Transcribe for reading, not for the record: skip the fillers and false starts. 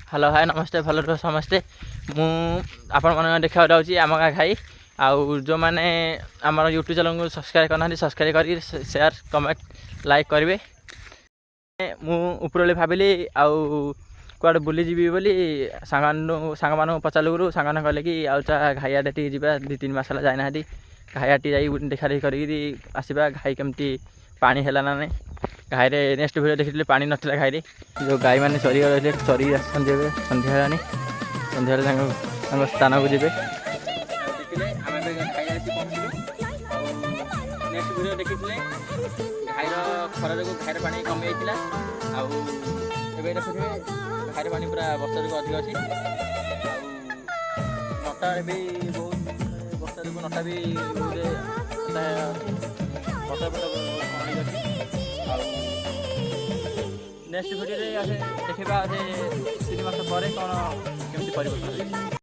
Hello hi नमस्ते भल रुह समस्ते मुझे देखा आम गाँ खाई आउ जो मैंने आम यूट्यूब चैनल को सब्सक्राइब करना सब्सक्राइब कर शेयर कमेंट लाइक करेंगे। मुझे भाविली आउ कड़े बुलीजी बोली सांग मान पचारू सांग कहले कि आउचा घाइयाटे टी जा 2-3 मास जाना घाइयाटी जा देखा देखी कर घाई केमती पानी है ना नहीं घाई नेक्स्ट वीडियो देखी पानी नाला घाई जो गाई मैंने चरी रही चरी सन्ध्या सन्ध्या स्थान को जी नेक्स्ट वीडियो देखी घाईर खरा जो घाईर पानी कमी जाता देखिए घाईर पानी पूरा बस्ता जो अधिक अच्छी नटा भी बहुत बस्ता जो नटा भी नेक्स्ट वीडियो देखा 3 मास पर कौन केमती परिवर्तन।